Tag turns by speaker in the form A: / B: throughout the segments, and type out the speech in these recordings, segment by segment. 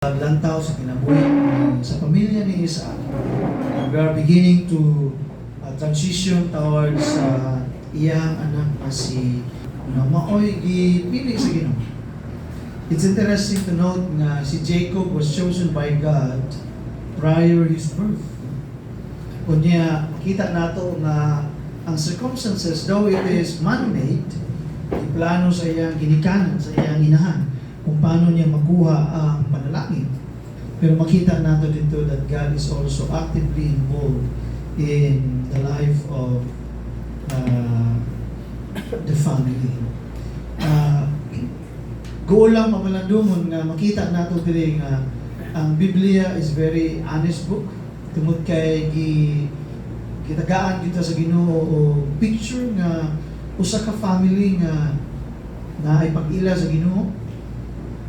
A: Lantaw sa kinabuhi sa pamilya ni Isaac. We are beginning to transition towards iyang anak na si maoy gipili sa Ginoo. It's interesting to note na si Jacob was chosen by God prior his birth. Kunya makita nato na ang circumstances, though it is man-made, iplano sa iyang ginikanan, sa iyang inahan, kung paano niya makuha ang panalangin. Pero makita nato dito that God is also actively involved in the life of the family. Goal lang mamalandumon nga makita nato diri nga ang Biblia is very honest book. Tungod kay gitagaan kita sa Ginoo o picture nga usa ka family nga naay pag-ila sa Ginoo,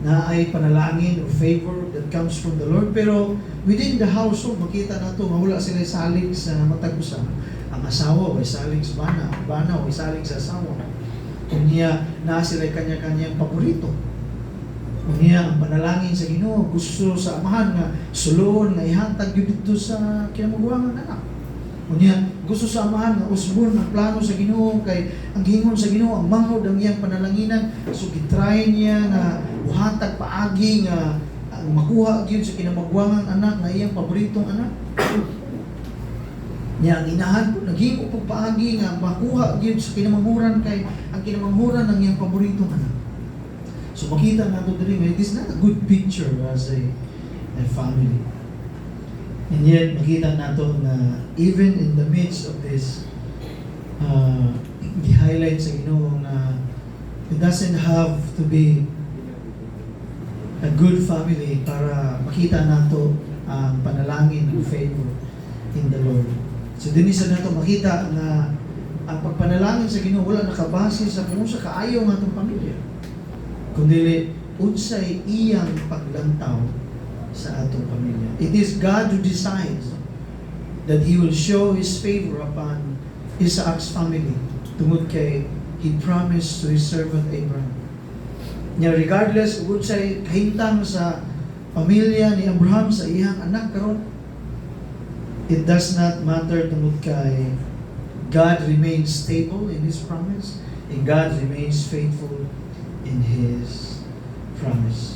A: na ay panalangin or favor that comes from the Lord. Pero within the household, makita na ito, wala sila saling sa matag-usa. Ang asawa ay saling sa bana ay saling sa asawa. Kunya na sila kanya-kanyang paborito. Kunya ang panalangin sa Ginoo, gusto sa amahan nga sulon nga ihantag yun dito sa kinamuguangan anak. Kunya gusto sa amahan nga usbon ang plano sa Ginoo, kay ang gingon sa Ginoo ang mangod ang iyang panalanginan. So gitry niya nga uhatag paagi nga makuha gyud sa kinamagwangang anak nga iyang paboritong anak. Nya ang inahan po naghimo pag paagi nga makuha gyud sa kinamanghuran, kay ang kinamanghuran ang iyang paboritong anak. So makita nato diri nga it is not a good picture as a family. And yet, makita nato na even in the midst of this, i-highlight sa Ginoo na it doesn't have to be a good family para makita nato ang panalangin ng favor in the Lord. So din isa nato makita na ang pagpanalangin sa Ginoo wala nakabase sa kung sa kaayo ng atong pamilya, kundi unsay iyang paglantaw sa atong pamilya. It is God who decides that He will show His favor upon Isaac's family, tungod kay He promised to His servant Abraham. Nya regardless ug say kahimtang sa pamilya ni Abraham sa iyang anak karon, it does not matter, tungod kay God remains stable in His promise and God remains faithful in His promise.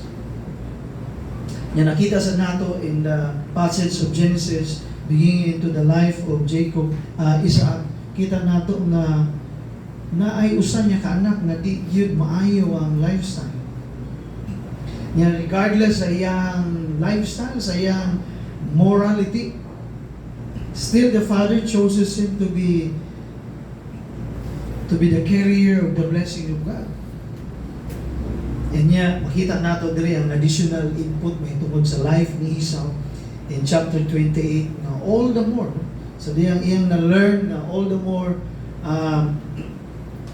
A: Yan nakita sa nato in the passage of Genesis beginning into the life of Jacob, Isaac. Kita nato na naay usa niya ka anak nga di gyud maayo ang lifestyle. Yan regardless sa iyang lifestyle, sa iyang morality, still the father chooses him to be the carrier of the blessing of God. And niya, makita nato diri ang additional input may tungod sa life ni Esau in chapter 28 na all the more. So diyang iyang na-learn na all the more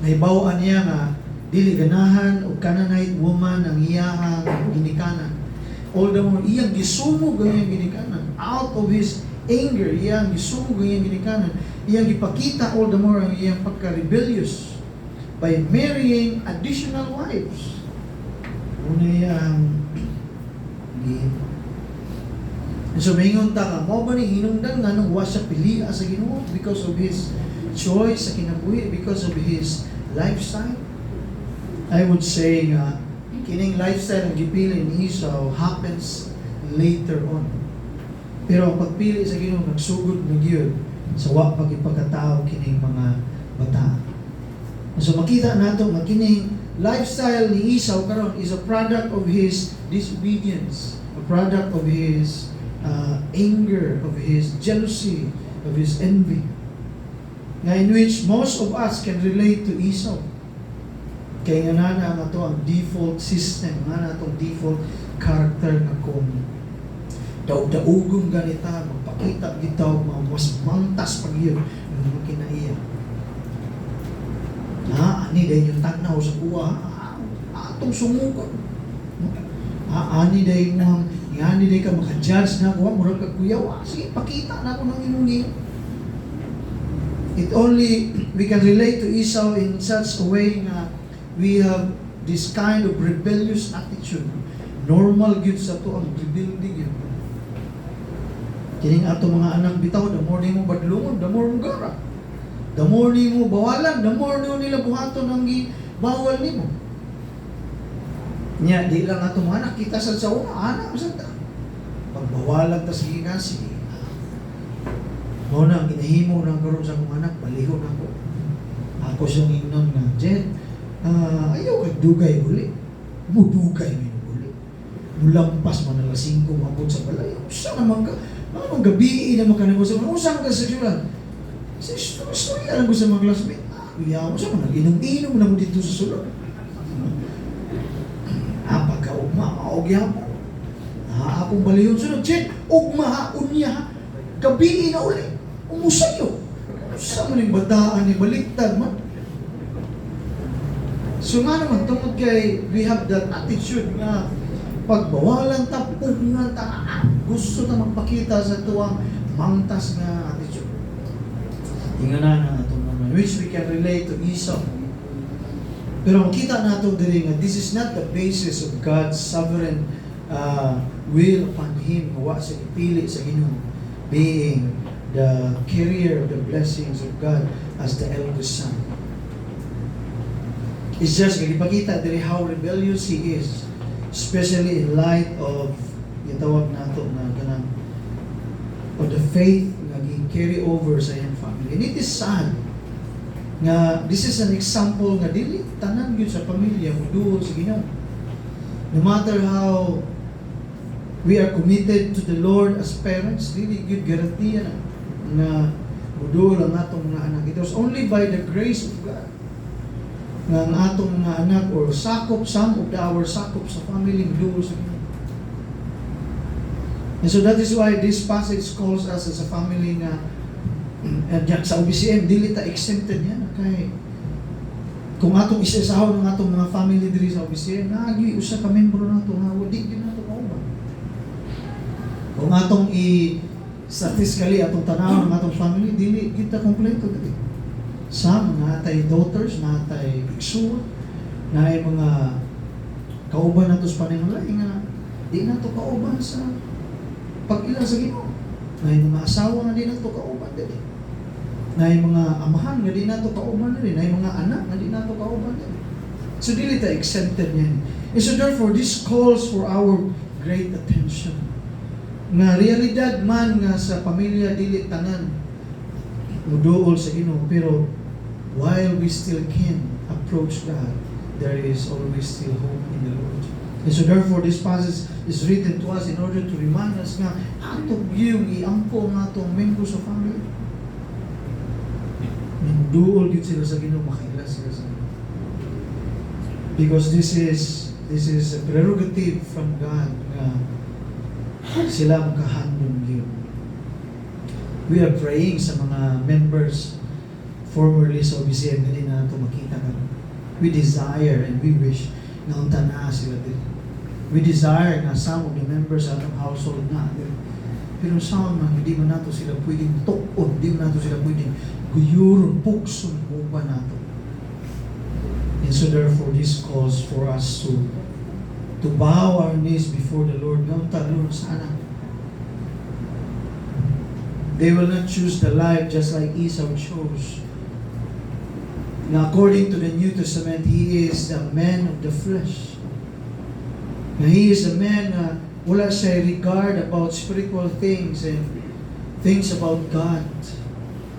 A: nahibaw-an niya nga dili ganahan o Canaanite woman ang iyahang ginikanan. All the more iyang gisumog ang iyang ginikanan. Out of his anger, iyang gisumog ang iyang ginikanan. Iyang ipakita all the more ang iyang pagka-rebellious by marrying additional wives. Una yung so maingon ta ka mo ba ni hinungdan nga nung wa siya pili sa Ginoo because of his choice sa kinabuhi, because of his lifestyle. I would say nga kining lifestyle ang gipili ni Esau happens later on, pero ang pagpili sa Ginoo nagsugod na gyud sa wa pagipagkatao kining mga bata. So makita nato nga kining lifestyle ni Esau karon is a product of his disobedience, a product of his anger, of his jealousy, of his envy, in which most of us can relate to Esau. Kaya nga na nga to ang default system, nga na itong default character na kung daog-daugong ganita, magpakita gitaw, mas mantas pag yun, yung mga kinaiya. Ani dahil yung tagnaw sa kuha, atong sumugon. Ani dahil mo, ani dahil ka maka-judge na kuha, murag ka kuyaw, sige, pakita na ako ng inungi. We can relate to Esau in such a way na we have this kind of rebellious attitude Normal gyud sa to ang rebuilding yun. Kining ato mga anak bitaw, the more mo badlungon, the more mo gara. The more mo bawalan, the more nila buhaton ang bawal nimo. Nya, di lang ato mga anak, kita sa una, anak, masanta. Pagbawalan ta sige nga, sige. Muna, ginahimo ng karoon sa akong anak, baliho na ako. Ako siyang ingnon nga, Jen, ayaw kag dugay uli. Mudugay mo uli. Mulampas man na lasing ko, mabot sa balay. Usa naman ka, mga gabi na makanagos. Usang ka sa syulan. Sa istorya lang ko sa mga classmate. Kuya ako sa mga inom-inom na mo dito sa sulod. Pagka-ugma, maogya po. Akong baliyon sunod. Jen, ugma, unya, gabi na uli. Umusayo. Sa maning bataan ni baliktad man. So nga naman, tungkol kay we have that attitude nga pagbawalan ta, pugnan ta, gusto ta magpakita sa tuwang mangtas nga attitude. Ingana na itong naman, which we can relate to Esau. Pero makita natin diri nga, this is not the basis of God's sovereign will upon him, wa sa ipili sa Ginoo, being the carrier of the blessings of God as the eldest son. It's just, ipakita diri how rebellious he is, especially in light of gitawag nato na kanang of the faith nga gi-carry over sa iyang family. And it is sad nga this is an example nga dili tanan gyud sa pamilya mo duol sa Ginoo. No matter how we are committed to the Lord as parents, dili gyud garantiya na muduol ang atong mga anak. It was only by the grace of God nga ang atong mga anak or sakop, some of our sakop sa family muduol sa Ginoo. And so that is why this passage calls us as a family nga sa OBCM, dili ta exempted yan. Kay kung atong isasahaw ng atong mga family diri sa OBCM, naagi usa ka membro nato nga wadi gyud nato kauban. Kung atong statistically atong tanaw ng atong family, dili kita kompleto dili. Some natay daughters, natay igsuon, naay mga kauban nato sa paningulay nga di nato kauban sa pag-ila sa Ginoo. Naay mga asawa nga di nato kauban dili. Naay mga amahan nga di nato kauban dili, naay mga anak nga di nato kauban dili. So dili ta exempted niyan. And so therefore this calls for our great attention. Nga realidad man nga sa pamilya dili tanan muduol sa Ginoo, pero while we still can approach God, there is always still hope in the Lord. And so therefore this passage is written to us in order to remind us nga atong yung iampo nga atong membro sa family. Minduol gyud sila sa Ginoo, makaila sila sa Ginoo. Because this is a prerogative from God nga sila makahandom gyud. We are praying sa mga members formerly sa OBCM na din na ito makita ka. We desire and we wish na unta na sila din. We desire na some of the members sa atong household na din. Pero some man, hindi man nato sila pwedeng tukod, hindi man nato sila pwedeng guyuron, pukson, buba nato. And so therefore, this calls for us to bow our knees before the Lord. Unta, Lord, sana. They will not choose the life just like Esau chose. Now, according to the New Testament, he is the man of the flesh. Now, he is a man na wala siya regard about spiritual things and things about God.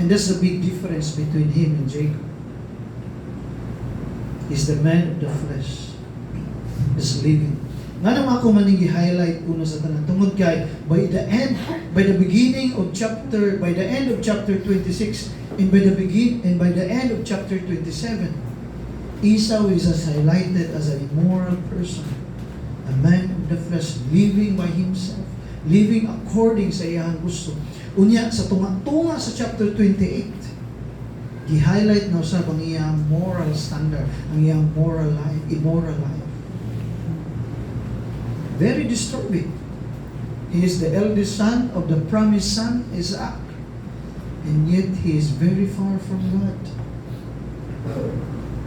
A: And that's the big difference between him and Jacob. He's the man of the flesh. He's living. Nga naman ako maning i-highlight uno sa tanan. Tungod kay, by the end of chapter 26, and by the end of chapter 27, Esau is as highlighted as an immoral person, a man of the flesh, living by himself, living according sa iyang gusto. Unya, sa tunga sa chapter 28, i-highlight na sa ang iyang moral standard, ang iyang moral life, immoral life. Very disturbing. He is the eldest son of the promised son, Isaac. And yet he is very far from God.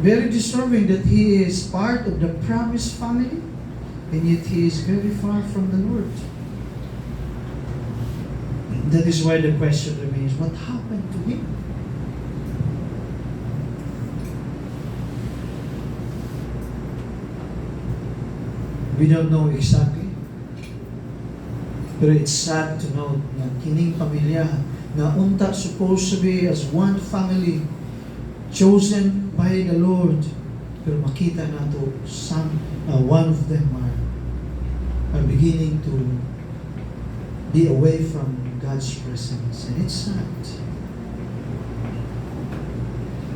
A: Very disturbing that he is part of the promised family, and yet he is very far from the Lord. That is why the question remains, what happened to him? We don't know exactly. Pero it's sad to note na kining pamilya na unta supposed to be as one family chosen by the Lord. Pero makita nato one of them are beginning to be away from God's presence. And it's sad.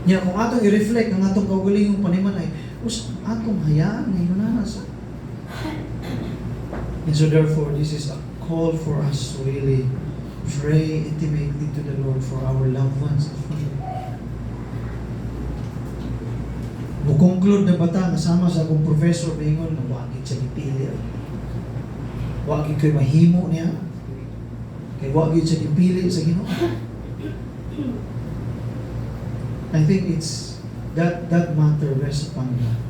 A: Kung atong i-reflect ang atong kaugalingong panimalay, atong hayaan na yunanasa. And so therefore, this is a call for us to really pray intimately to the Lord for our loved ones. Conclude na bata, nasama sa akong professor, maingon, na wakit siya gipili. Wakit ko'y mahimo niya. Kaya wakit siya gipili sa Ginoo. I think it's that matter rests upon God.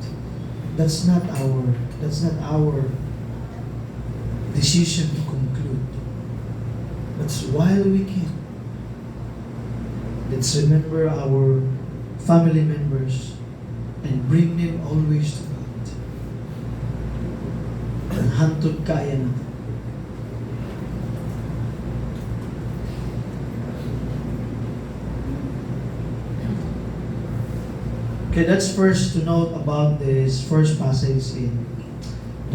A: That's not our decision to conclude. But while we can, let's remember our family members and bring them always to God. Hantod kaya na. Okay, that's first to note about this first passage in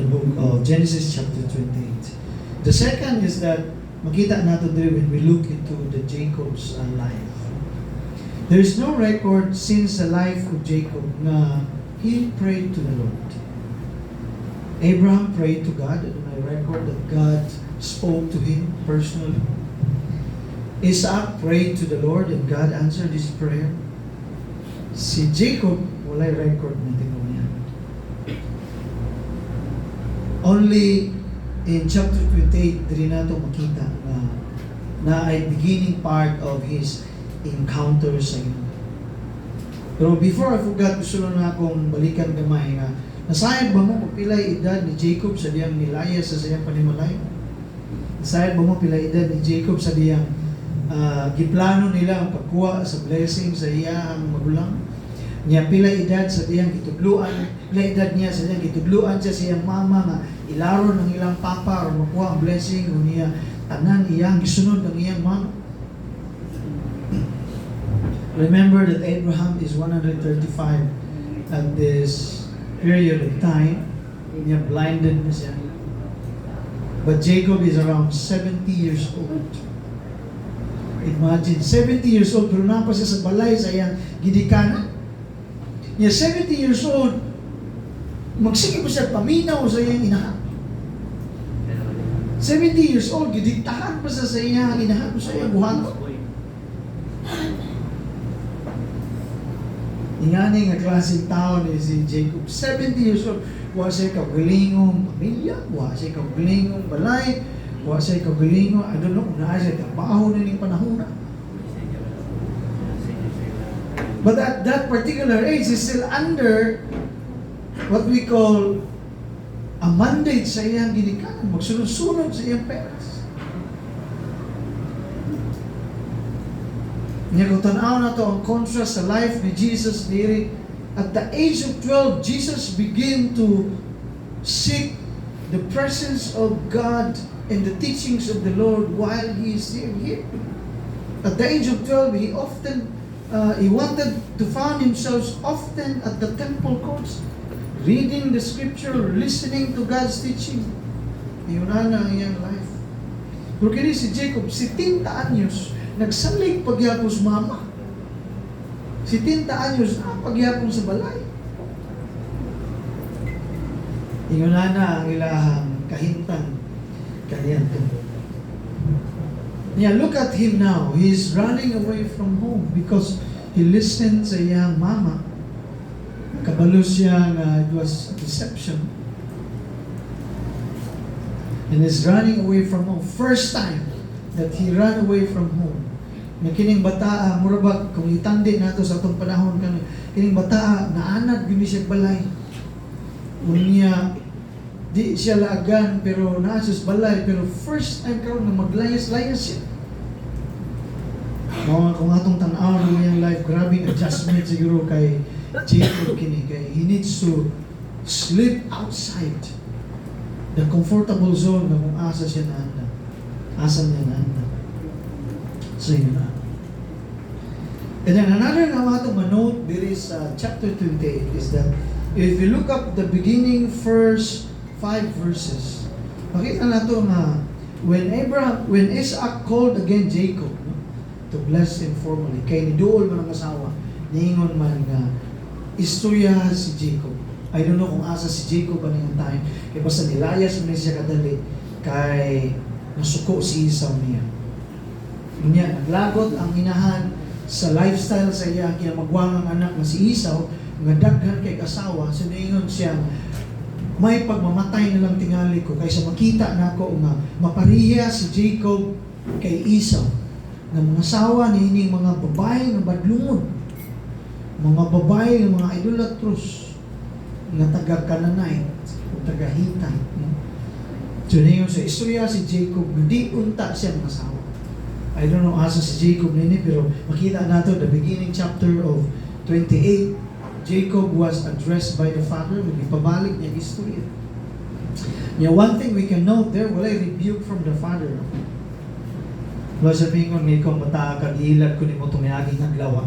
A: the book of Genesis chapter 28. The second is that makita nato there when we look into the Jacob's life. There is no record since the life of Jacob na he prayed to the Lord. Abraham prayed to God, and I record that God spoke to him personally. Isaac prayed to the Lord and God answered his prayer. Si Jacob, walay record na tingnan niya. Only in chapter 28, diri nato makita na ay beginning part of his encounters sa Ginoo. Pero before I forgot, gusto lang na akong balikan gamay nga, nasayad ba mo kung pilay edad ni Jacob sa diyang nilaya sa siyang panimalay? Nasayad ba mo pilay edad ni Jacob sa diyang giplano nila ang pagkuha sa blessing sa iyang magulang? Niya pilay edad sa diyang gitudluan, pilay edad niya sa diyang gitudluan siya sa iyang mama nga ilaron ng ilang papa o makuha ang blessing o niya tanan iyang gisunod ng iyang mama. Remember that Abraham is 135 at this period of time. Niya blinded na siya. But Jacob is around 70 years old. Imagine, 70 years old, pero napa siya sa balay sa iyang gidikanan. Niya 70 years old, magsige pa siya paminaw sa iyang inahan. 70 years old, gidiktahan pa siya sa iyang inahan, sa iyang buhaton. Ingani nga klaseng tao ni si Jacob. 70 years old. Wa siya kagulingong pamilya, wa siya kagulingong balay, wa siya kagulingong, I don't know, na siya trabaho na ning panahon na. But at that particular age, he's still under what we call a mandate sa iyang ginikanan. Magsunod-sunod sa iyang parents. Nga kung tanaw na to ang contrast sa life ni Jesus diri, at the age of 12, Jesus began to seek the presence of God and the teachings of the Lord while he is still here. At the age of 12, he wanted to find himself often at the temple courts, reading the scripture, listening to God's teaching. Yun na ang iyang life. Pero kini si Jacob, 70 anyos, nagsalig pagyapon sa mama. 70 anyos na pagyapon sa balay. Ingon na ang ilahang kahintang kaniyang tubo. Yeah, look at him now. He's running away from home because he listened sa iyang mama. Kabalo siya na it was a deception. And he's running away from home. First time that he ran away from home. Nga kining bataa, murabag, kung itandi nato sa itong panahon, kining bataa, naanad, gini siya balay. Unya, Di siya laagan, pero naasus balay, pero first time karon na maglayas-layas siya. Mga kung atong tanaw ng iyang life, grabing adjustment siguro kay Jacob kini, kay he needs to sleep outside the comfortable zone na kung asa siya naanda. Asa niya naanda. So yun na. And then another na atong manote there is chapter 28 is that if you look up the beginning first 5 verses, makita nato na when Isaac called again Jacob, no, to bless him formally, kay niduol man ang asawa, niingon man nga istorya si Jacob. I don't know kung asa si Jacob anong time, kay basta nilayas man siya kadali, kay nasuko si Esau niya. Niya, naglagot ang inahan sa lifestyle sa iya, kaya magwangang anak na si Esau, nga daghan kay asawa, so niingon siya, may pagmamatay na lang tingali ko, kaysa makita na ako nga mapariya si Jacob kay Esau, na mga asawa ni ining mga babae nga badlungod, mga babae nga mga idolatrous, nga taga-Canaanite o taga-Hittite. So niyon sa istorya si Jacob, hindi unta siya ng asawa. I don't know asa si Jacob nini, pero makita nato the beginning chapter of 28, Jacob was addressed by the father, magipabalik niya istorya. Now, one thing we can note there, wala rebuke from the father. Wala sabihin ko, may kong mata kag-ilat ko ni mo tumiyaging naglawa.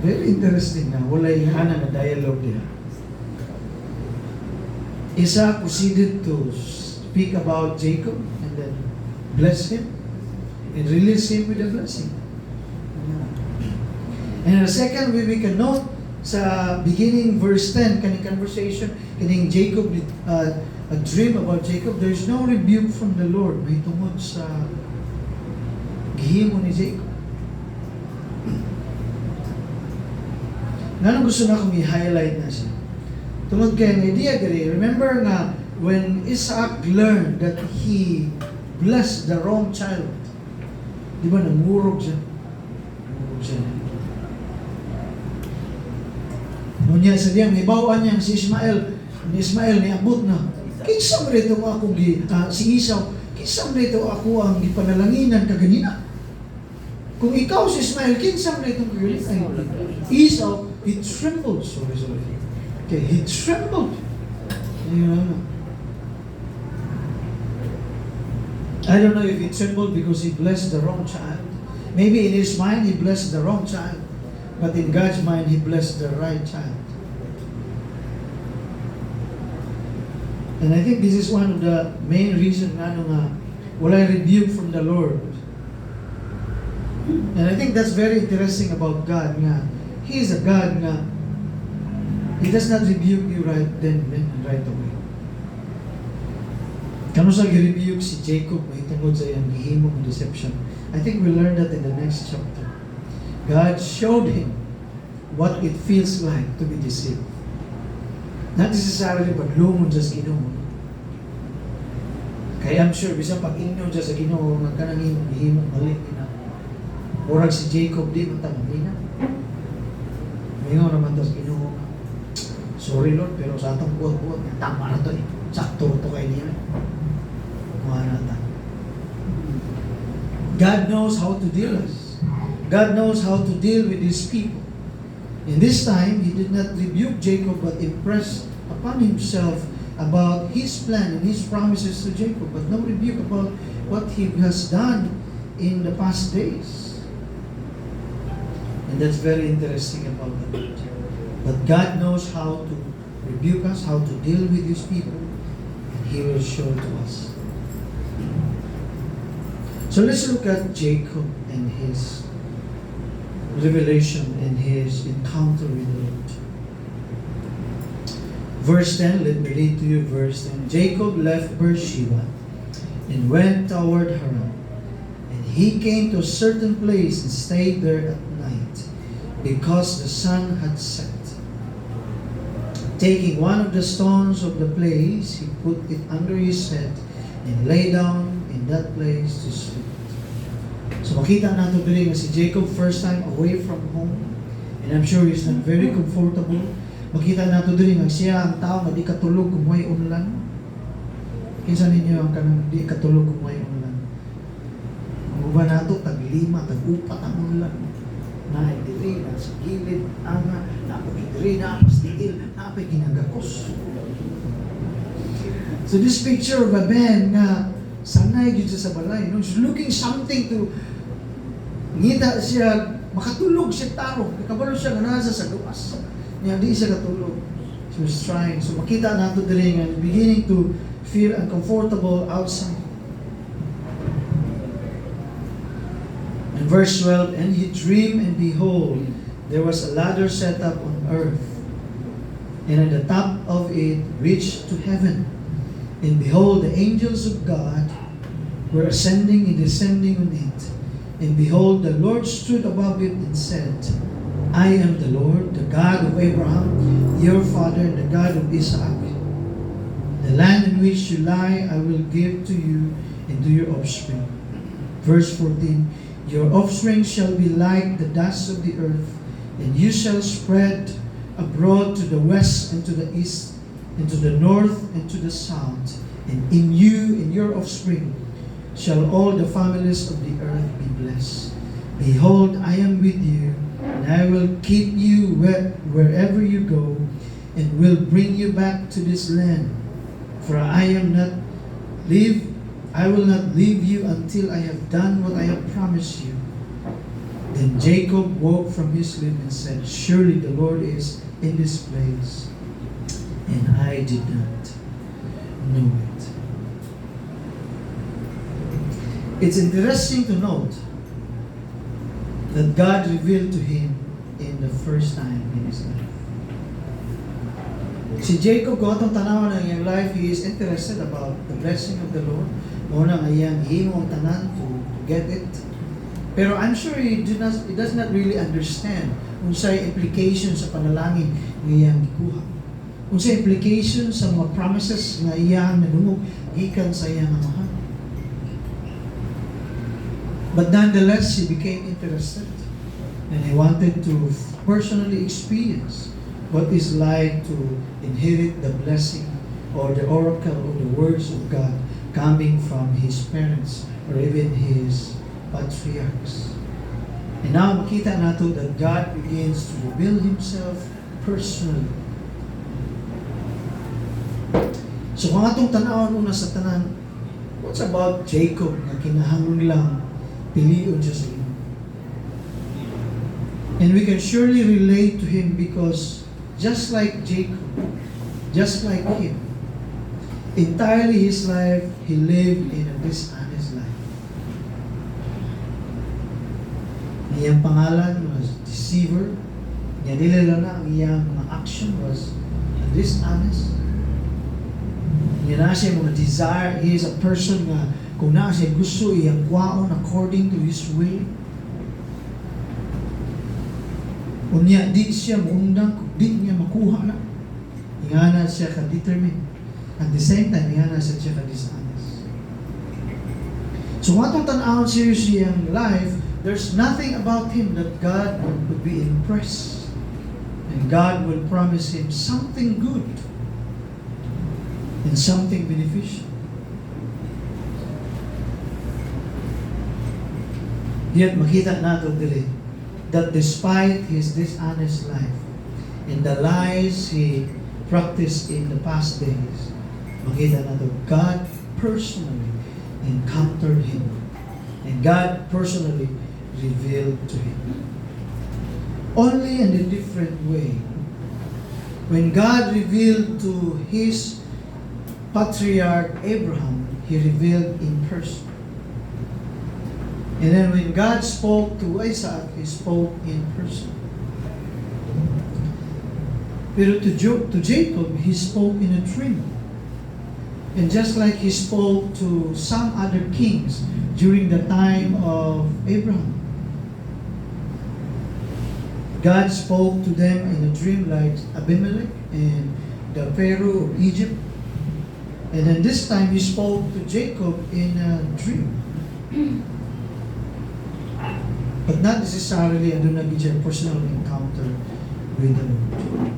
A: Very interesting na, wala yung na dialogue niya. Isaac proceeded to speak about Jacob and then bless him and release him with a blessing. And the second way we can note sa beginning verse 10, kaning conversation, kaning Jacob, a dream about Jacob, there's no rebuke from the Lord. May tungod sa gihimo ni Jacob. Nga gusto na akong i-highlight na siya. Tungod kay ang idea diri, remember nga, when Isaac learned that he blessed the wrong child, di ba namurog siya? Namurog siya. Nunya sa diyang, ibawaan niya si Ismael. Ni Ismael, niabot na. Kinsa mo rito ako, si Esau, kinsa mo rito ako ang ipanalanginan kaganina. Kung ikaw si Ismael, kinsa mo rito kaganina. Esau, he trembled. Sorry. Okay, he trembled. I don't know if he trembled because he blessed the wrong child. Maybe in his mind, he blessed the wrong child. But in God's mind, he blessed the right child. And I think this is one of the main reasons nga wala rebuke from the Lord. And I think that's very interesting about God nga. He is a God nga He does not rebuke you right then and right away. Kano sa gi-rebuke si Jacob may tungod sa iyang gihimo ng deception. I think we learn that in the next chapter. God showed him what it feels like to be deceived. Not necessarily paglumon sa Ginoo. Kaya I'm sure, bisang pag-ingon sa Ginoo, magkanang imong gihimo mali na. Orag si Jacob, di man tamamina. Ngayon naman sa Ginoo, sorry Lord, pero sa atong buhat-buhat, tama na to eh. Sakto to kay niya. Kuha na ta. God knows how to deal us. God knows how to deal with His people. In this time, He did not rebuke Jacob, but impressed upon Himself about His plan and His promises to Jacob, but no rebuke about what He has done in the past days. And that's very interesting about that. But God knows how to rebuke us, how to deal with His people, and He will show to us. So let's look at Jacob and his revelation and his encounter with the Lord. Verse 10, let me read to you verse 10. Jacob left Beersheba and went toward Haran. And he came to a certain place and stayed there at night, because the sun had set. Taking one of the stones of the place, he put it under his head and lay down in that place to sleep. So makita natin dili nga si Jacob first time away from home, and I'm sure he's not very comfortable. makita nato diri nga siya ang tao nga di katulog kung may unlan. Kinsa ninyo ang kanang di katulog kung may unlan? Ang uban nato tag-5, tag-4 ang unlan. Na diri na sa gilid anga, na diri na pas diil, na ginagakos. So this picture of a man nga sanay gyud siya sa balay, no? She's looking something to ngita siya, makatulog siya taro. Nakabalo siya nga nasa sa luwas. Niya, di siya katulog. She was trying. So makita nato diri nga beginning to feel uncomfortable outside. In verse 12, and he dreamed, and behold, there was a ladder set up on earth, and at the top of it reached to heaven. And behold, the angels of God were ascending and descending on it. And behold, the Lord stood above it and said, I am the Lord, the God of Abraham, your father, and the God of Isaac. The land in which you lie I will give to you and to your offspring. Verse 14, your offspring shall be like the dust of the earth, and you shall spread abroad to the west and to the east, and to the north and to the south. And in you and your offspring shall all the families of the earth be blessed. Behold, I am with you, and I will keep you wherever you go, and will bring you back to this land. For I will not leave you until I have done what I have promised you. Then Jacob woke from his sleep and said, surely the Lord is in this place, and I did not know it. It's interesting to note that God revealed to him in the first time in his life. Si Jacob, kung atong tanawan ng iyang life, he is interested about the blessing of the Lord. Muna nga iyang himo ang tanan to get it. Pero I'm sure he does not really understand unsay implication sa panalangin ng iyang gikuha. Unsay implication sa mga promises nga iyang nadungog gikan sa iyang amahan. But nonetheless, he became interested, and he wanted to personally experience what it's like to inherit the blessing or the oracle or the words of God coming from his parents or even his patriarchs. And now makita nato that God begins to reveal himself personally. So kung atong tanawon una sa tanan, what's about Jacob na kinahanglan lang pilion siya sa imo? And we can surely relate to him because just like Jacob, just like him, entirely his life, he lived in a dishonest life. Iyang pangalan was deceiver. Niya nila na ang iyang mga action was dishonest. Niya na siya mga desire. He is a person nga kung na siya gusto iyang kwaon according to his will. Unya di siya maundang kung di niya makuha na. Ingana siya ka-determined. At the same time, ingana siya ka-dishonest. So what ang tanawon seriously ang life, there's nothing about him that God would be impressed. And God will promise him something good and something beneficial. Yet makita nato dili that despite his dishonest life and the lies he practiced in the past days, makita nato God personally encountered him and God personally revealed to him. Only in a different way. When God revealed to his patriarch Abraham, he revealed in person. And then when God spoke to Isaac, he spoke in person. Pero to Jacob, he spoke in a dream. And just like he spoke to some other kings during the time of Abraham, God spoke to them in a dream like Abimelech and the Pharaoh of Egypt. And then this time he spoke to Jacob in a dream. But not necessarily, and do not be a personal encounter with the Lord.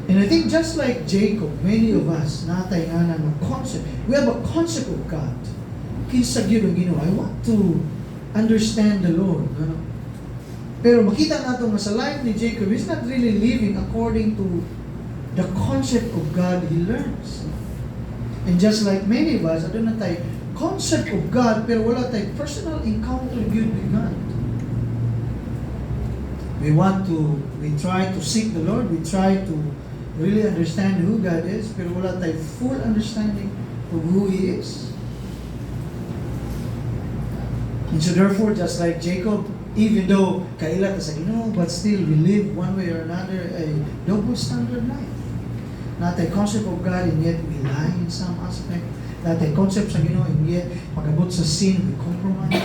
A: And I think just like Jacob, many of us, natay nga na concept, we have a concept of God. Kinsa gyud ang Ginoo, I want to understand the Lord. Ano? Pero makita nato nga sa life ni Jacob, he's not really living according to the concept of God he learns. And just like many of us, adun na tayo concept of God, pero wala tayo personal encounter with God. We try to seek the Lord, we try to really understand who God is, pero wala tayo full understanding of who He is. And so therefore, just like Jacob, even though kaila ta sa Ginoo, but still we live one way or another a double standard life. Not a concept of God, and yet we lie in some aspect. Not a concept sa Ginoo, and yet pag-abot sa sin, we compromise.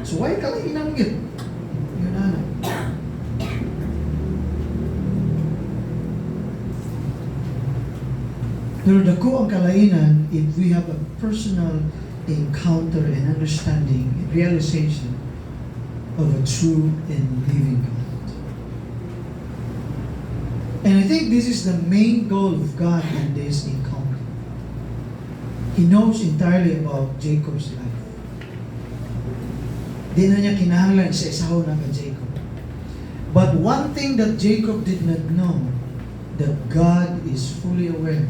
A: So why kalain ang yun? Yun na. Pero dako ang kalainan if we have a personal encounter and understanding and realization of a true and living God. And I think this is the main goal of God in this encounter. He knows entirely about Jacob's life. Di na niya kinahanglan sa isaw na ka Jacob. But one thing that Jacob did not know, that God is fully aware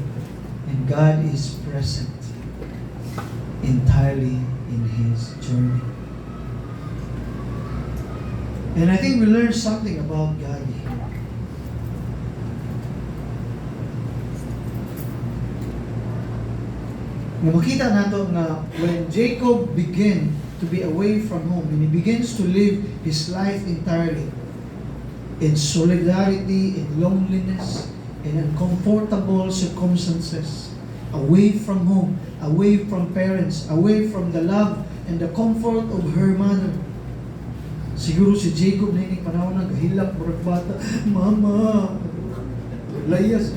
A: and God is present entirely in his journey. And I think we learn something about God here. Makita nato nga when Jacob began to be away from home, and he begins to live his life entirely in solidarity, in loneliness, in uncomfortable circumstances, away from home, away from parents, away from the love and the comfort of her mother. Siguro si Jacob na ining panahon na gahilak, murag bata, Mama, layas.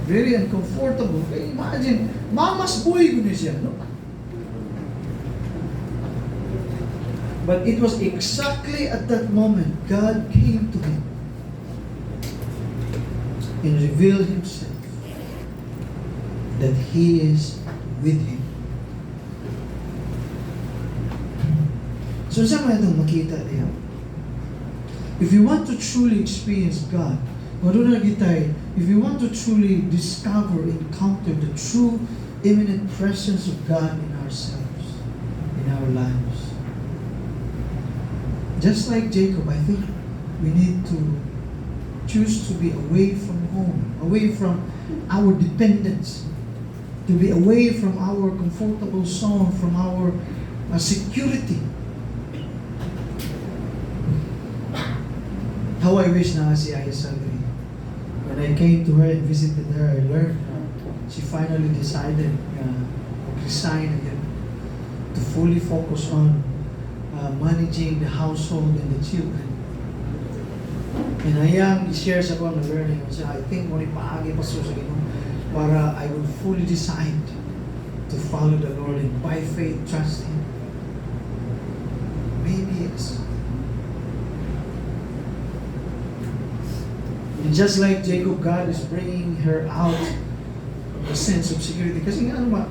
A: Very uncomfortable. Imagine, mama's boy ko na siya, no? But it was exactly at that moment God came to him and revealed himself that He is with him. So saan mo itong makita niya? If you want to truly experience God, if you want to truly discover, encounter the true, imminent presence of God in ourselves, in our lives, just like Jacob, I think we need to choose to be away from home, away from our dependence, to be away from our comfortable zone, from our security. How I wish na si Aya Salvi. When I came to her and visited her, I learned she finally decided to resign again, to fully focus on managing the household and the children. And ayang i-share sa ko ang learning. So I think mo ni paagi pa sa Ginoo para I will fully decide to follow the Lord and by faith trust Him. Maybe it's and just like Jacob, God is bringing her out of the sense of security. Kasi nga naman,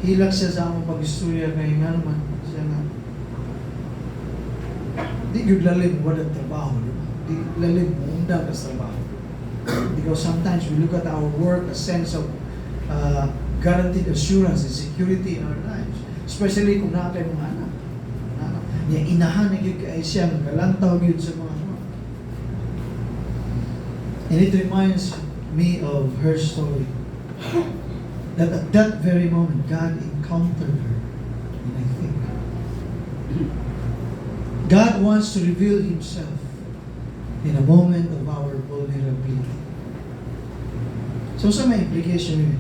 A: hilak siya sa among pag-istorya kaya nga naman, siya nga, di yun lalim walang trabaho. Di lalim undang sa trabaho. Because sometimes we look at our work, a sense of guaranteed assurance and security in our lives. Especially kung nakakay mga anak. Niya inahan na yun kaya siya, galantaw yun sa mga anak. And it reminds me of her story. That at that very moment, God encountered her. And I think God wants to reveal Himself in a moment of our vulnerability. So sa may implication yun,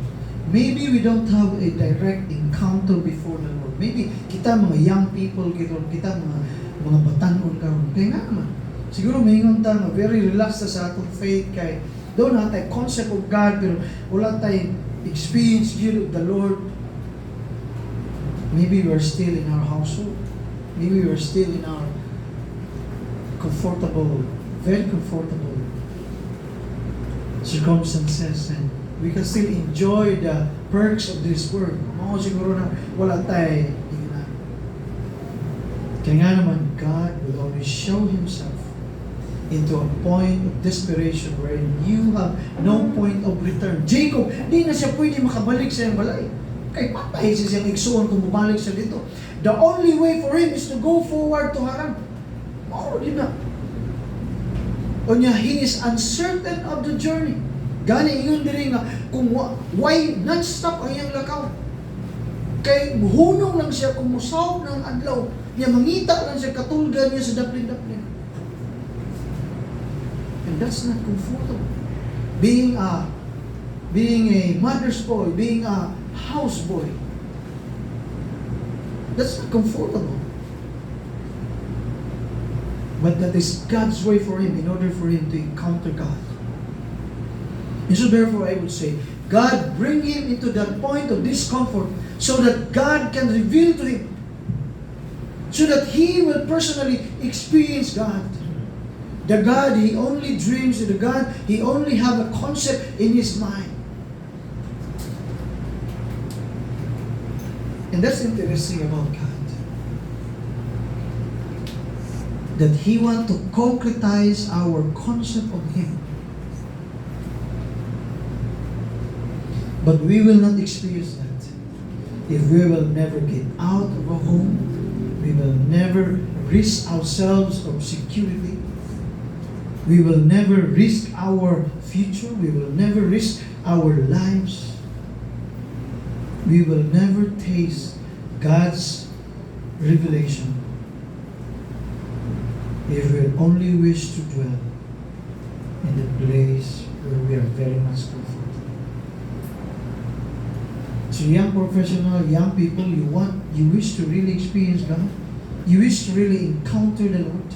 A: maybe we don't have a direct encounter before the Lord. Maybe kita mga young people, kita mga batanon karon. Kaya nga naman, siguro may ingon ta nga very relaxed sa atong faith kay doon natin concept of God pero wala tayong experience yun of the Lord. Maybe we're still in our household. Maybe we're still in our comfortable, very comfortable circumstances, and we can still enjoy the perks of this world. Mao siguro na wala tayo na. Kaya nga naman, God will always show Himself into a point of desperation where you have no point of return. Jacob, di na siya pwede makabalik sa iyang balay. Kay patay siya siyang igsuon kung bumalik siya dito. The only way for him is to go forward to Haran. Already na. O niya, he is uncertain of the journey. Gani, yun din nga, kung why non-stop ang iyang lakaw. Kay hunong lang siya, kung musaw ng adlaw, niya mangita lang siya, katulgan niya sa daplin-daplin. And that's not comfortable. Being a mother's boy, being a house boy, that's not comfortable. But that is God's way for him in order for him to encounter God. And so therefore I would say, God bring him into that point of discomfort so that God can reveal to him, so that he will personally experience God. The God he only dreams, the God he only have a concept in his mind. And that's interesting about God. That He wants to concretize our concept of Him. But we will not experience that if we will never get out of our home. We will never risk ourselves of security. We will never risk our future. We will never risk our lives. We will never taste God's revelation if we only wish to dwell in the place where we are very much comfortable. So young professional, young people, you wish to really experience God? You wish to really encounter the Lord?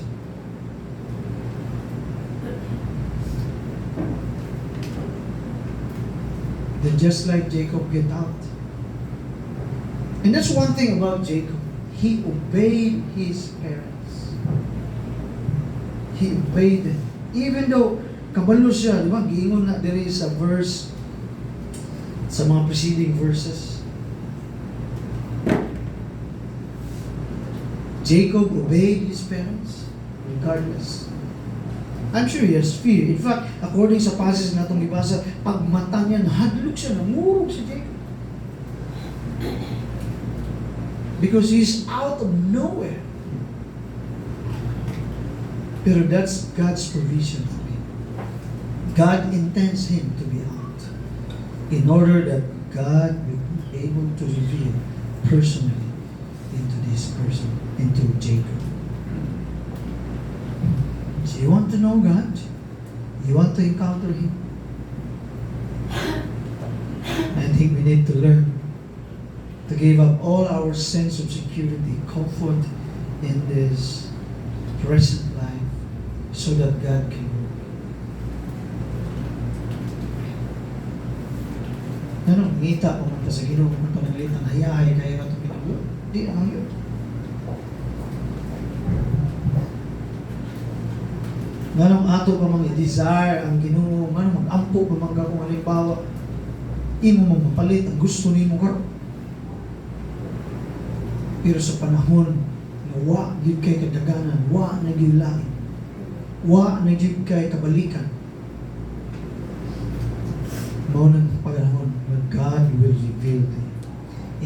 A: Then just like Jacob, get out. And that's one thing about Jacob. He obeyed his parents. He obeyed them. Even though kabalo siya, di ba? Giingon na there is a verse sa mga preceding verses. Jacob obeyed his parents regardless. I'm sure he has fear. In fact, according sa passage na itong ibasa, pag mata niya, nahadlok siya, namurog si Jacob. Because he's out of nowhere. Pero that's God's provision for him. God intends him to be out in order that God will be able to reveal personally into this person, into Jacob. So you want to know God? You want to encounter Him? I think we need to learn to give up all our sense of security, comfort in this present life so that God can work. Ano, ngita pa man sa Ginoo kung panalit ang hayahay kaya ito pinagulo. Di naman yun. Nganong ato pa mang i-desire ang Ginoo, nganong mag-ampo pa mang kung halimbawa, imo mong mapalit ang gusto nimo karon. Pero sa panahon na wa gyud kay kadaganan, wa na gyud lain, wa na gyud kay kabalikan, mao nang panahon when God will reveal to you,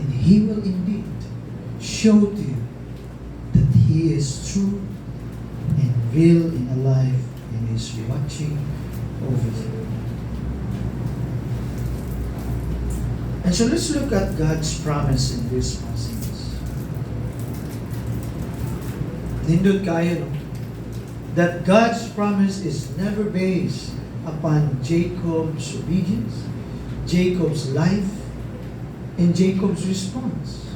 A: and He will indeed show to you that He is true and real and alive and is watching over you. And so let's look at God's promise in this passage. Nindot kayo, no? That God's promise is never based upon Jacob's obedience, Jacob's life, and Jacob's response.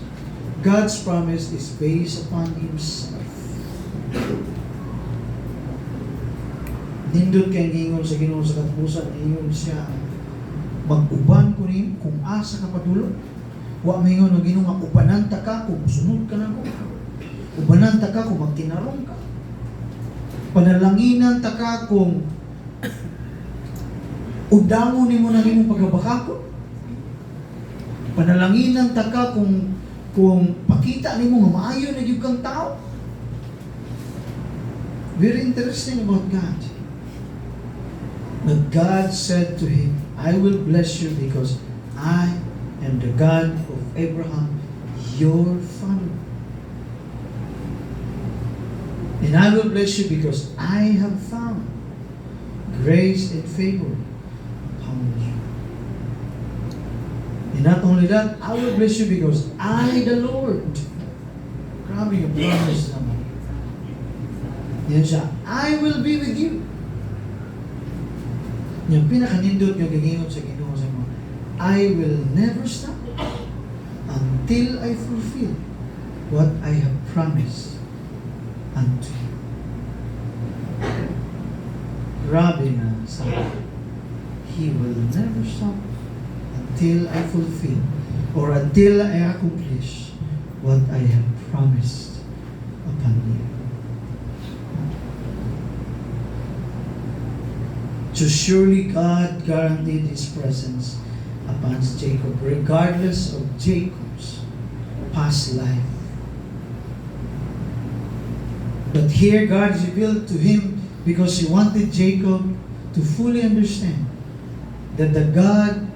A: God's promise is based upon Himself. Nindot kay gingon sa Ginoo sa katapusan, ingon siya, mag-uban ko ni kung asa ka padulong. Wa mingon ng Ginoo nga ubanan ta ka kung sunod ka nako. Ubanan ta ka kung magtinarong ka. Panalanginan ta ka kung ug damo nimo nang imong pagabakako. Panalanginan ta ka kung pakita nimo nga maayo na gyud kang tao. Very interesting about God. But God said to him, I will bless you because I am the God of Abraham, your father. And I will bless you because I have found grace and favor upon you. And not only that, I will bless you because I, the Lord, grabe yung promise naman. Yan siya, I will be with you. Yung pinakanindot yung gagingon sa Ginoo sa mga, I will never stop until I fulfill what I have promised unto you. Grabe na sabi. He will never stop until I fulfill or until I accomplish what I have promised upon you. So surely God guaranteed His presence upon Jacob, regardless of Jacob's past life. But here God revealed to him because He wanted Jacob to fully understand that the God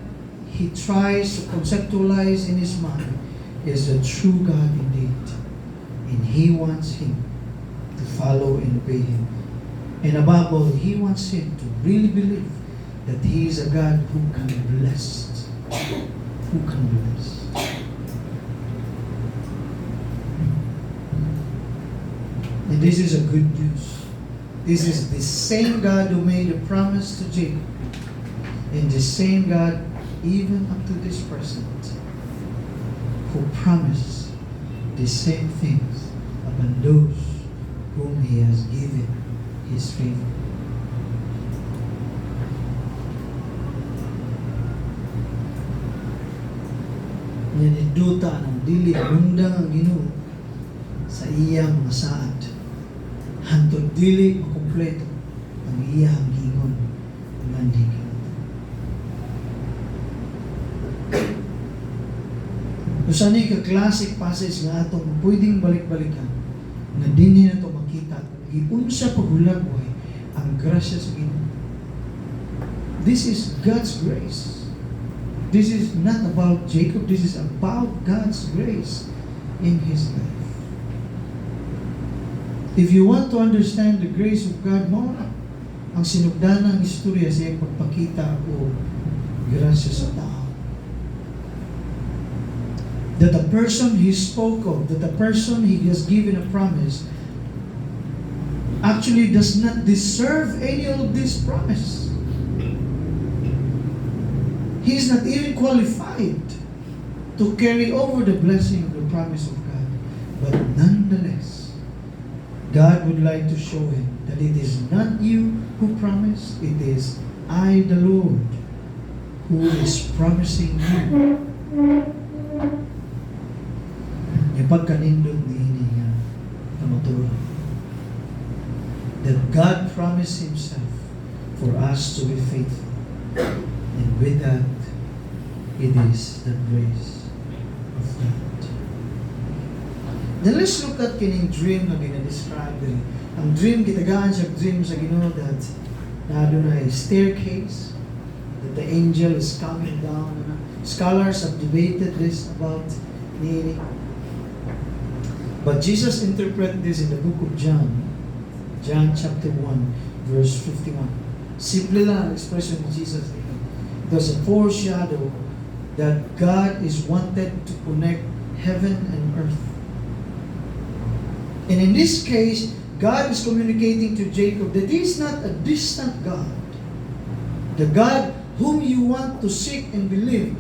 A: he tries to conceptualize in his mind is a true God indeed. And He wants him to follow and obey Him. And above all, He wants him to really believe that He is a God who can bless. Who can bless. And this is a good news. This is the same God who made a promise to Jacob. And the same God, even up to this present, who promised the same things upon those whom He has given His favor. Niniduta ng dili lundang ang Ginoo sa iyang mga saad. Hantod dili makumpleto ang iyang gingon ngandig. Usa ni ka classic passage nga atong pwedeng balik-balikan nga dinhi nato makita giunsa paghulagway ang grasya sa Ginoo. This is God's grace. This is not about Jacob. This is about God's grace in his life. If you want to understand the grace of God, mo ang sinugdanang istorya sa iyang pagpakita o grasya sa tao. That the person He spoke of, that the person He has given a promise, actually does not deserve any of this promise. He is not even qualified to carry over the blessing of the promise of God. But nonetheless, God would like to show him that it is not you who promised, it is I, the Lord, who is promising you. Yung pagkanindot ni ini nga kamaturan. That God promised Himself for us to be faithful. And with that, it is the grace of God. Then let's look at kining dream na ginadescribe din. Ang dream, kitagaan siya dream sa Ginoo that na doon ay staircase, that the angel is coming down. Scholars have debated this about meaning. But Jesus interpreted this in the book of John, John chapter 1, verse 51. Simple lang ang expression ni Jesus. It was a foreshadow that God is wanted to connect heaven and earth. And in this case, God is communicating to Jacob that He is not a distant God. The God whom you want to seek and believe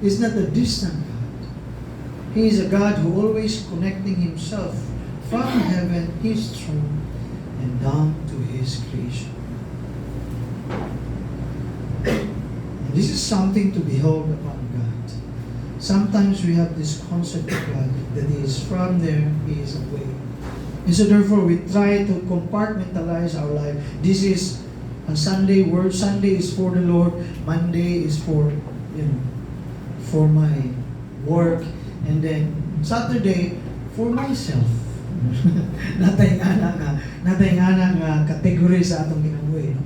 A: is not a distant God. He is a God who always connecting Himself from heaven, His throne, and down to His creation. And this is something to behold upon God. Sometimes we have this concept of God that He is from there, He is away. And so therefore, we try to compartmentalize our life. This is On Sunday, Sunday is for the Lord, Monday is for, for my work, and then Saturday, for myself. natay nga nga category sa atong kinabuhi. No?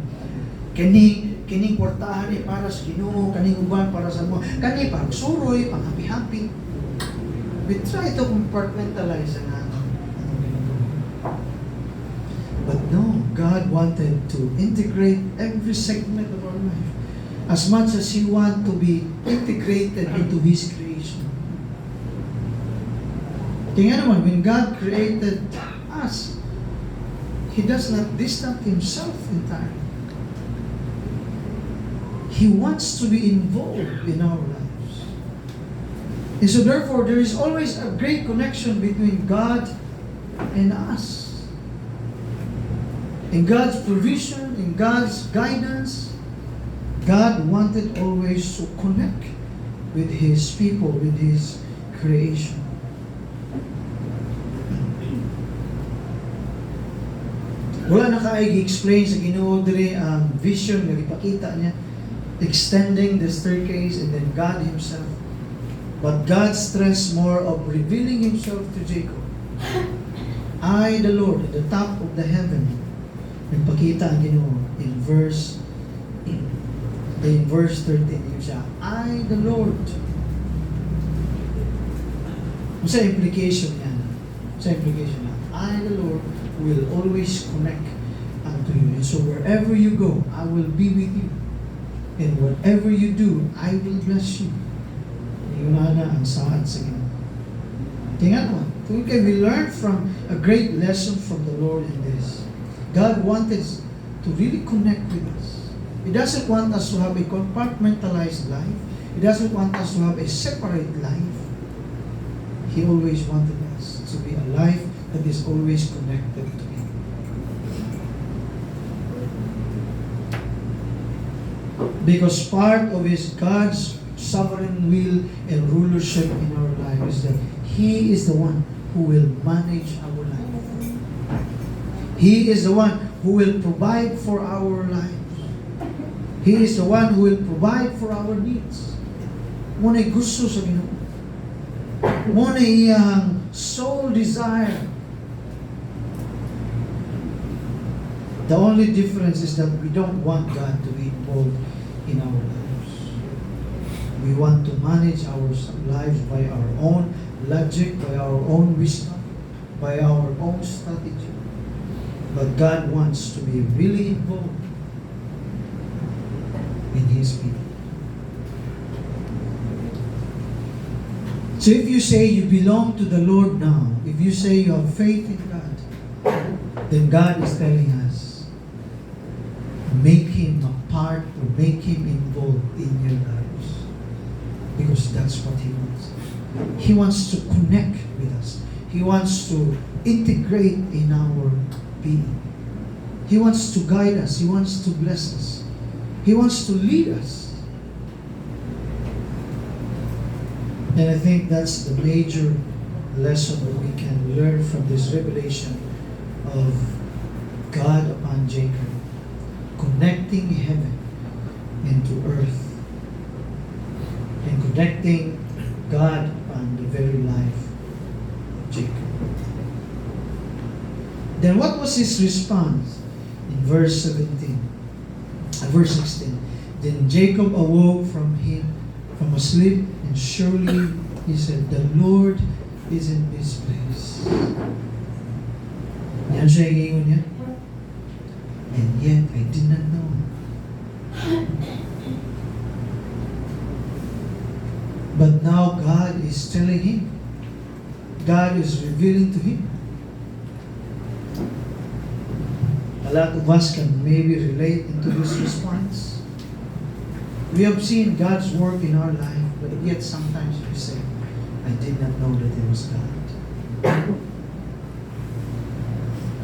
A: Kining kwartahan para sa Ginoo, kaning uban para sa mo, kani para suroy, pang happy-happy. We try to compartmentalize ang atong kinabuhi. But no, God wanted to integrate every segment of our life as much as He wants to be integrated into His creation. Kaya naman, when God created us, He does not distance Himself entirely. He wants to be involved in our lives. And so therefore, there is always a great connection between God and us. In God's provision, in God's guidance, God wanted always to connect with His people, with His creation. Wala na kaay gi-explain sa Ginoo diri ang vision nga gipakita niya, extending the staircase and then God Himself. But God stressed more of revealing Himself to Jacob. I, the Lord, at the top of the heaven. Nagpakita ang Ginoo in verse 13 yun siya. I, the Lord. Sa implication niya. I, the Lord, will always connect unto you. And so wherever you go, I will be with you. And whatever you do, I will bless you. Yun na ang saad sa Ginoo. Tingnan mo. We learn from a great lesson from the Lord in this. God wanted to really connect with us. He doesn't want us to have a compartmentalized life. He doesn't want us to have a separate life. He always wanted us to be a life that is always connected to Him. Because part of God's sovereign will and rulership in our life is that He is the one who will manage our life. He is the one who will provide for our lives. He is the one who will provide for our needs. Muna'y gusto sa Ginoo. Muna'y iyang sole desire. The only difference is that we don't want God to be involved in our lives. We want to manage our lives by our own logic, by our own wisdom, by our own strategy. But God wants to be really involved in His people. So if you say you belong to the Lord now, if you say you have faith in God, then God is telling us, make Him a part or make Him involved in your lives. Because that's what He wants. He wants to connect with us. He wants to integrate in our being. He wants to guide us. He wants to bless us. He wants to lead us. And I think that's the major lesson that we can learn from this revelation of God upon Jacob, connecting heaven into earth and connecting God upon the very life of Jacob. Then what was his response? In verse 16. Then Jacob awoke from asleep, and surely he said, the Lord is in this place. Yan siya yung niya. And yet I did not know. But now God is telling him. God is revealing to him. A lot of us can maybe relate into this response. We have seen God's work in our life, but yet sometimes we say, I did not know that it was God.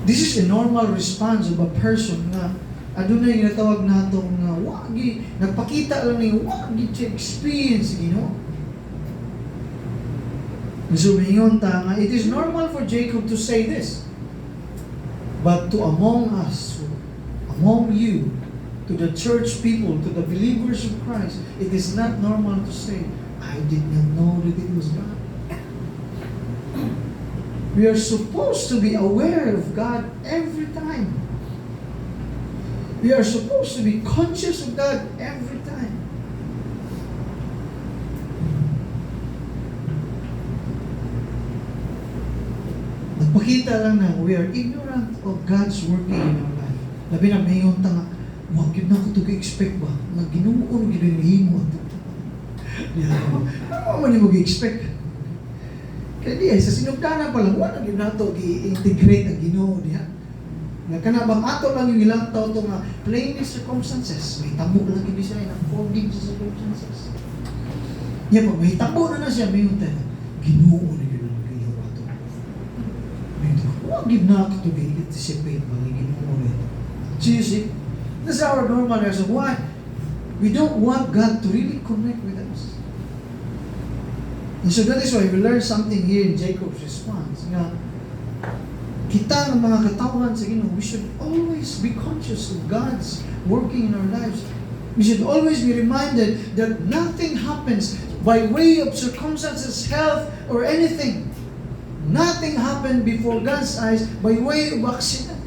A: This is a normal response of a person na adunay yung natawag natong wagi, nagpakita lang ni wagi to experience, you know. So mingon ta nga, it is normal for Jacob to say this. But to among us, among you, to the church people, to the believers of Christ, it is not normal to say, I did not know that it was God. We are supposed to be aware of God every time. We are supposed to be conscious of God every time. Nagpakita lang na we are ignorant of God's working in our life. Labi na may yung tanga, wag yun na ako to expect ba? Nag-ginuon, ginunihimo. Ano man yung mag-expect? Kaya di sa sinugdanan pa lang, wala yun na ito i-integrate ang Ginoo diha. Kanabang ato lang yung ilang tao ito nga plain circumstances. May tabo lang yun siya, according sa circumstances. Yan pag may tabo na siya, may yung tayo, Ginoo na yun ang Ginoo ato. Huwag yun na ito to anticipate ba ng Ginoo na ito. So you see, that's our normal reason. Why? We don't want God to really connect with us. And so that is why we learn something here in Jacob's response. Nga, kita ng mga katawan sa Ginoo, we should always be conscious of God's working in our lives. We should always be reminded that nothing happens by way of circumstances, health, or anything. Nothing happened before God's eyes by way of accident.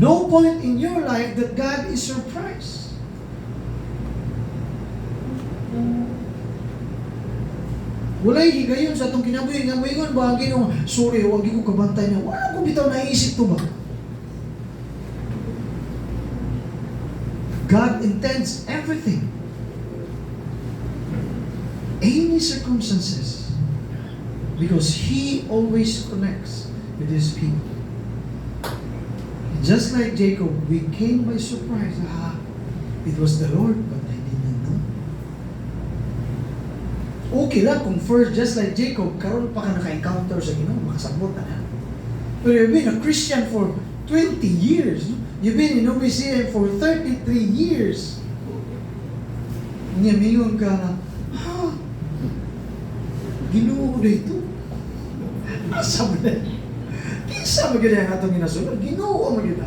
A: No point in your life that God is surprised. Walay higayon sa itong kinabuhi nga moingon ba ang Ginoo, sorry, huwag ko kabantay na. Wala ko bitaw naisip to ba? God intends everything. Any circumstances. Because He always connects with His people. Just like Jacob, we came by surprise. It was the Lord, but I didn't know. Okay lang kung first, just like Jacob, karon pa ka naka-encounter sa Ginoo, makasabot na. But you've been a Christian for 20 years. You've been in OBCM for 33 years. Mingon ka na, Ginoo dito. Asa mo na? Kinsa magiging atong ginasunod? Ginoo ang magiging.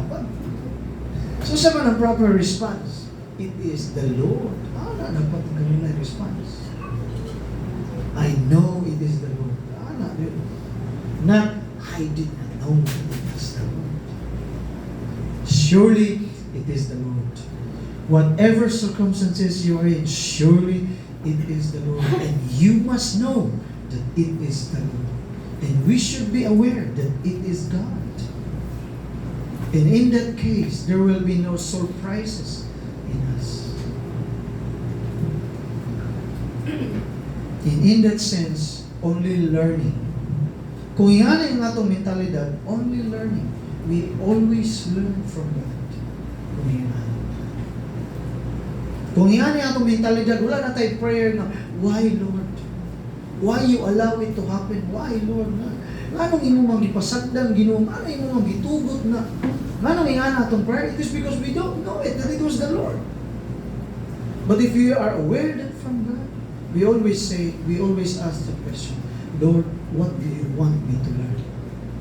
A: So sa man ang proper response, it is the Lord. Dapat ganun na response. I know it is the Lord. Not, I did not know it is the Lord. Surely, it is the Lord. Whatever circumstances you are in, surely it is the Lord. And you must know that it is the Lord. And we should be aware that it is God. And in that case, there will be no surprises in us. And in that sense, only learning. Kung yan ang atong mentalidad, only learning. We always learn from God. Kung yan ang atong mentalidad, wala na tayo prayer na, why Lord? Why you allow it to happen? Why Lord? Anong imong ipasagdan, Ginoo? Ano imong gitugot na? Anong ingana atong prayer? It is because we don't know it, that it was the Lord. But if we are aware that from God, we always ask the question, Lord, what do you want me to learn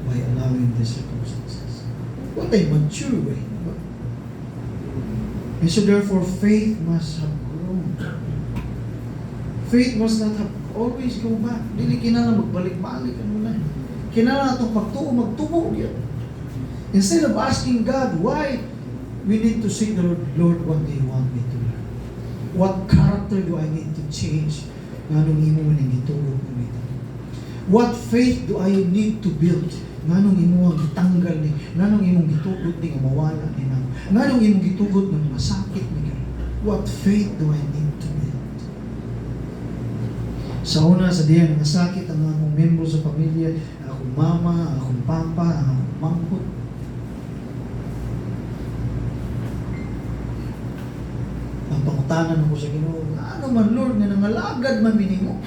A: by allowing these circumstances? What a mature way. And so therefore, faith must have grown. Faith must not have always go back. Dili kinala magbalik-balik. Kinala itong magtubo yun. Instead of asking God why, we need to seek the Lord, Lord, what do you want me to learn? What character do I need to change? Nganong imo man ang gitugot mo ito? What faith do I need to build? Nganong imo ang gitanggal ni? Nganong imong gitugot ni mawala ni nang? Nganong imong gitugot ng masakit ni? What faith do I need to build? Sa una, sa diyan, nasakit ang akong membro sa pamilya, akong mama, akong papa, akong mangkot. Ang pangutanan ako sa Ginoo, ano man Lord, nga nangalagad man minimo.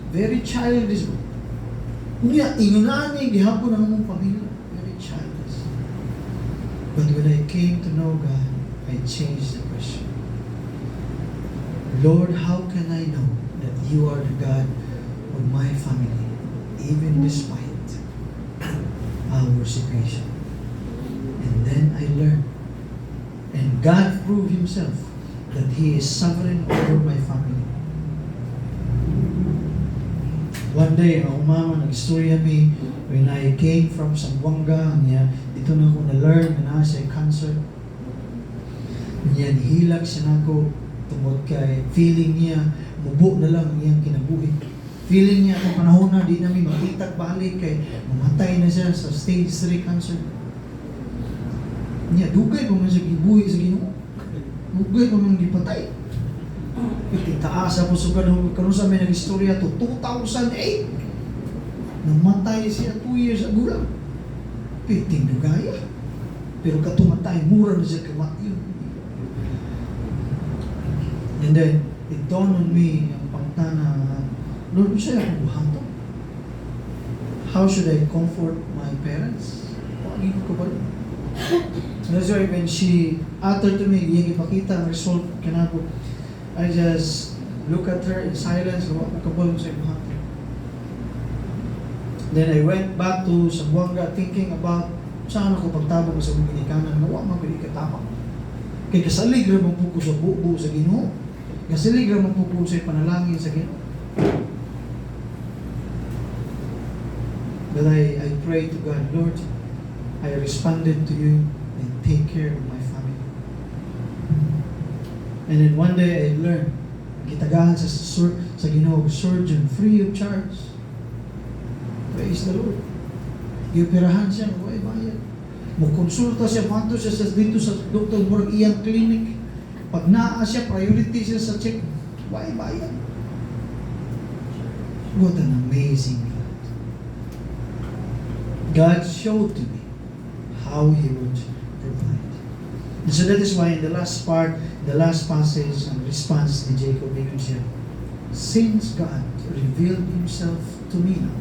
A: Very childish mo. Kunya, ingunani, gihapon ang mong pamilya. Very childish. But when I came to know God, I changed the question. Lord, how can I know that you are the God of my family, even despite our situation? And learned. And God proved Himself that He is sovereign over my family. One day, ang mama nag-istorya me when I came from Zamboanga, niya, dito na ako na-learn na siya cancer. Niya, nihilag siya na ako tungkol kay feeling niya, mubo na lang ang iyang kinabuhi. Feeling niya ang panahon na di namin makitag balik kay mamatay na siya sa stage 3 cancer. Niya, dugay pa man siya gibuhi sa Ginoo. Dugay pa man gipatay. Itaasa po sa karon sa may nag-istorya to 2008. Namatay siya 2 years ago lang. Piting dugaya. Pero katumatay, mura na siya kamatiyo. And then, it dawned on me ang pangtana, Lord, siya akong buhato. How should I comfort my parents? Pagin ko ba? So that's why when she uttered to me, iyang ipakita ang result kanako, I just look at her in silence, nakabal sa buhato. Then I went back to Zamboanga thinking about saan ako pagtabong sa Dominikanan, nawa mabili katapang. Kaya kasalig ramang po ko sa buo sa Ginoo. Kasalig ramang po ko sa panalangin sa Ginoo. But I pray to God, Lord, I responded to you and take care of my family. And then one day I learned, gitagahan sa Ginoo surgeon free of charge. Praise the Lord. Gioperahan siya, wala bayad. Magkonsulta siya, manto siya dito sa Dr. Murag iyang clinic. Pag naa siya, priority siya sa check. Wala bayad. What an amazing God. God showed to me how He would provide. And so that is why in the last part, the last passage, ang response ni Jacob, ingon siya, since God revealed Himself to me now.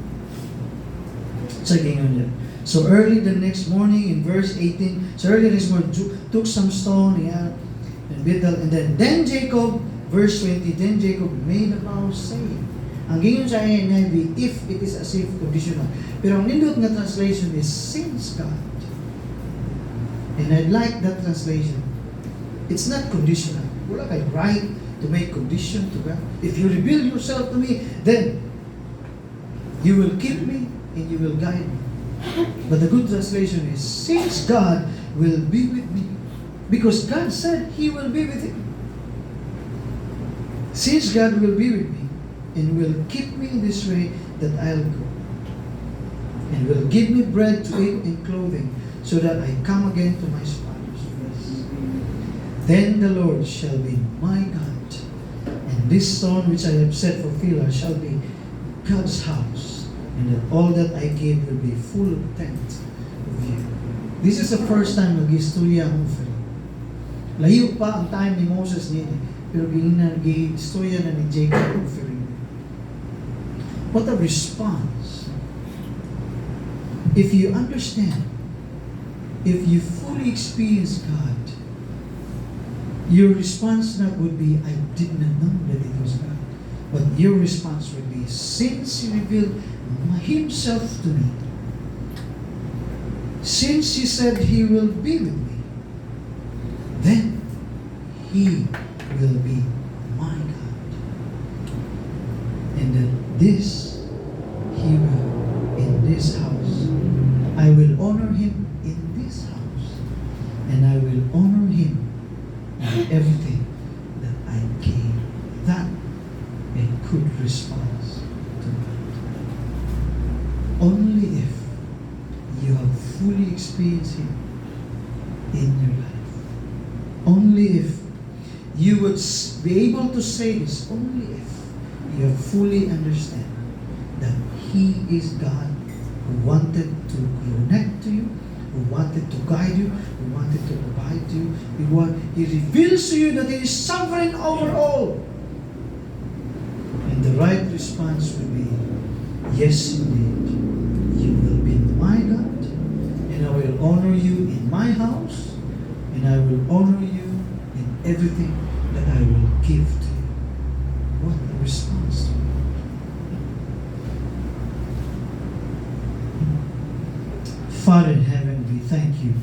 A: So, ingon niya. So early the next morning in verse 18, so early the next morning, took some stone, and Bethel, and then Jacob, verse 20, then Jacob made a vow saying, ang gingon sa NIV, if it is as if conditional. Pero ang nindot nga translation is, since God. And I like that translation. It's not conditional. Wala kay right to make condition to God. If you reveal yourself to me, then you will keep me and you will guide me. But the good translation is, since God will be with me, because God said He will be with him. Since God will be with me and will keep me in this way that I'll go, and will give me bread to eat and clothing, so that I come again to my father's place. Then the Lord shall be my God, and this stone which I have set for pillar shall be God's house, and that all that I give will be full of tent of you. This is the first time nag-istorya ang offering. Layo pa ang time ni Moses niya, pero nag-istorya na ni Jacob offering. What a response! If you understand, if you fully experience God, your response now would be, I did not know that it was God. But your response would be, since He revealed Himself to me, since He said He will be with me, then He will be my God. And that this He will, in this house, I will honor Him in this house, and I will honor Him in everything that I gave. That a good response to God. Only if you have fully experienced Him in your life. Only if you would be able to say this, only if you have fully understand that He is God who wanted to connect to you, who wanted to guide you, who wanted to provide to you. He reveals to you that He is sovereign over all. And the right response will be, yes indeed, you will be my God, and I will honor you in my house, and I will honor you in everything that I will give to you. What a response to it. Father in heaven, we thank you